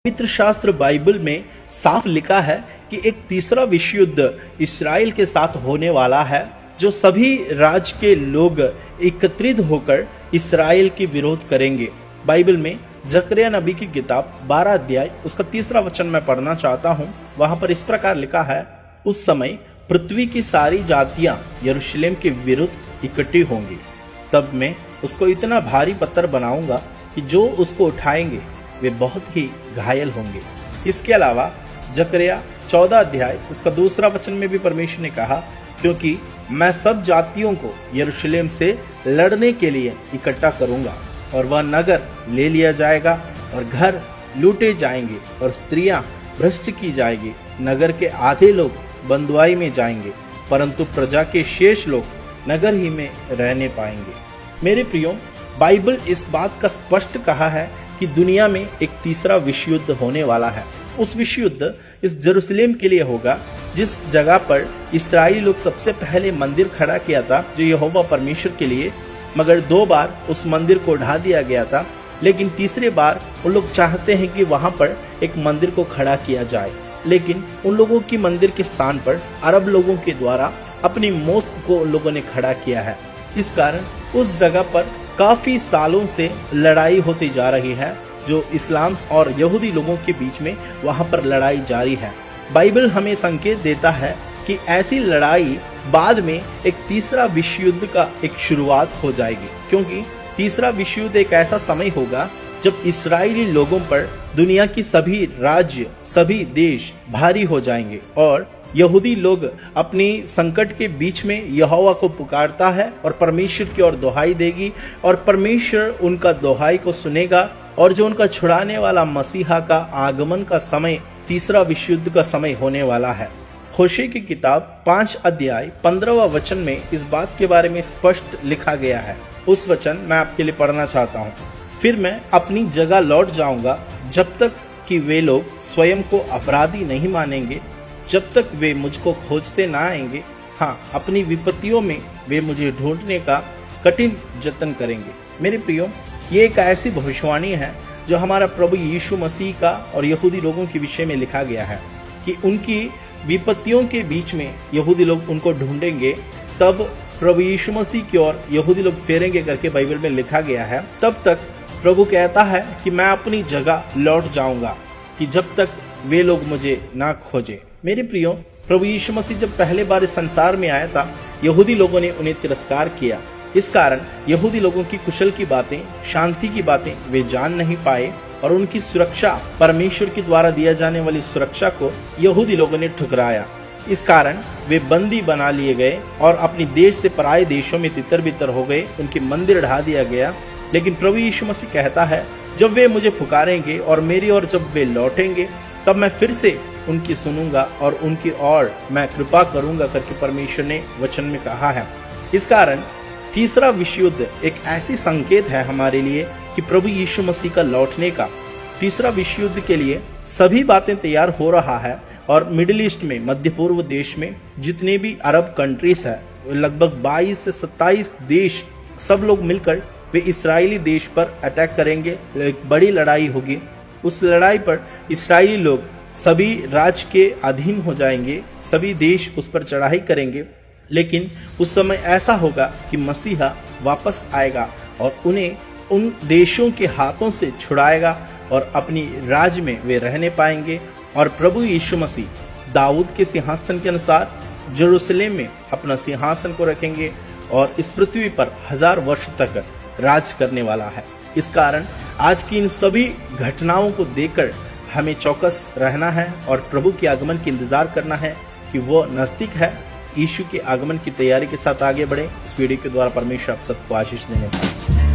पवित्र शास्त्र बाइबल में साफ लिखा है कि एक तीसरा विश्व युद्ध इस्राएल के साथ होने वाला है, जो सभी राज्य के लोग एकत्रित होकर इस्राएल के विरोध करेंगे। बाइबल में जकरिया नबी की किताब 12 अध्याय उसका 3 वचन मैं पढ़ना चाहता हूँ। वहां पर इस प्रकार लिखा है, उस समय पृथ्वी की सारी जातियां यरूशलेम के विरुद्ध इकट्ठी होंगी। तब मैं उसको इतना भारी पत्थर बनाऊंगा कि जो उसको उठाएंगे वे बहुत ही घायल होंगे। इसके अलावा जकरिया 14 अध्याय उसका 2 वचन में भी परमेश्वर ने कहा, क्योंकि मैं सब जातियों को यरूशलेम से लड़ने के लिए इकट्ठा करूंगा और वह नगर ले लिया जाएगा और घर लूटे जाएंगे और स्त्रियां भ्रष्ट की जाएगी। नगर के आधे लोग बंधुआई में जाएंगे, परंतु प्रजा के शेष लोग नगर ही में रहने पाएंगे। मेरे प्रियो, बाइबल इस बात का स्पष्ट कहा है कि दुनिया में एक तीसरा विश्व युद्ध होने वाला है। उस विश्व युद्ध इस जेरूशलेम के लिए होगा, जिस जगह पर इस्राएली लोग सबसे पहले मंदिर खड़ा किया था, जो यहोवा परमेश्वर के लिए, मगर 2 बार उस मंदिर को ढा दिया गया था। लेकिन तीसरे बार उन लोग चाहते हैं कि वहां पर एक मंदिर को खड़ा किया जाए, लेकिन उन लोगों की मंदिर के स्थान पर अरब लोगों के द्वारा अपनी मोस्क को उन लोगों ने खड़ा किया है। इस कारण उस जगह पर काफी सालों से लड़ाई होती जा रही है, जो इस्लाम और यहूदी लोगों के बीच में वहां पर लड़ाई जारी है। बाइबल हमें संकेत देता है कि ऐसी लड़ाई बाद में एक तीसरा विश्व युद्ध का एक शुरुआत हो जाएगी, क्योंकि तीसरा विश्व युद्ध एक ऐसा समय होगा जब इस्राएली लोगों पर दुनिया की सभी राज्य, सभी देश भारी हो जाएंगे और यहूदी लोग अपनी संकट के बीच में यहोवा को पुकारता है और परमेश्वर की ओर दुहाई देगी और परमेश्वर उनका दुहाई को सुनेगा, और जो उनका छुड़ाने वाला मसीहा का आगमन का समय तीसरा विश्व युद्ध का समय होने वाला है। होशे की किताब 5 अध्याय 15 वचन में इस बात के बारे में स्पष्ट लिखा गया है। उस वचन मैं आपके लिए पढ़ना चाहता हूँ। फिर मैं अपनी जगह लौट जाऊंगा, जब तक कि वे लोग स्वयं को अपराधी नहीं मानेंगे, जब तक वे मुझको खोजते ना आएंगे। हाँ, अपनी विपत्तियों में वे मुझे ढूंढने का कठिन जतन करेंगे। मेरे प्रियो, ये एक ऐसी भविष्यवाणी है जो हमारा प्रभु यीशु मसीह का और यहूदी लोगों के विषय में लिखा गया है कि उनकी विपत्तियों के बीच में यहूदी लोग उनको ढूंढेंगे, तब प्रभु यीशु मसीह की ओर यहूदी लोग फेरेंगे करके बाइबल में लिखा गया है। तब तक प्रभु कहता है कि मैं अपनी जगह लौट जाऊंगा, कि जब तक वे लोग मुझे ना खोजे। मेरे प्रियो, प्रभु यीशु मसीह जब पहले बार इस संसार में आया था, यहूदी लोगों ने उन्हें तिरस्कार किया। इस कारण यहूदी लोगों की कुशल की बातें, शांति की बातें वे जान नहीं पाए और उनकी सुरक्षा, परमेश्वर के द्वारा दिया जाने वाली सुरक्षा को यहूदी लोगों ने ठुकराया। इस कारण वे बंदी बना लिए गए और अपने देश से पराये देशों में तितर बितर हो गए, उनके मंदिर ढा दिया गया। लेकिन प्रभु यीशु मसीह कहता है, जब वे मुझे पुकारेंगे और मेरी ओर जब वे लौटेंगे, तब मैं फिर से उनकी सुनूंगा और उनकी ओर मैं कृपा करूंगा करके परमेश्वर ने वचन में कहा है। इस कारण तीसरा विश्व युद्ध एक ऐसी संकेत है हमारे लिए कि प्रभु यीशु मसीह का लौटने का। तीसरा विश्व युद्ध के लिए सभी बातें तैयार हो रहा है और मिडिल ईस्ट में, मध्य पूर्व देश में जितने भी अरब कंट्रीज है, लगभग 22 से 27 देश, सब लोग मिलकर वे इस्राएली देश पर अटैक करेंगे। एक बड़ी लड़ाई होगी। उस लड़ाई पर इस्राएली लोग सभी राज्य के अधीन हो जाएंगे, सभी देश उस पर चढ़ाई करेंगे। लेकिन उस समय ऐसा होगा कि मसीहा वापस आएगा और उन्हें उन देशों के हाथों से छुड़ाएगा और अपनी राज्य में वे रहने पाएंगे। और प्रभु यीशु मसीह दाऊद के सिंहासन के अनुसार जेरूशलेम में अपना सिंहासन को रखेंगे और इस पृथ्वी पर 1000 वर्ष तक राज करने वाला है। इस कारण आज की इन सभी घटनाओं को देखकर हमें चौकस रहना है और प्रभु के आगमन की इंतजार करना है कि वो नजदीक है। यीशु के आगमन की तैयारी के साथ आगे बढ़े। इस वीडियो के द्वारा परमेश्वर आप सबको आशीष देने पाए।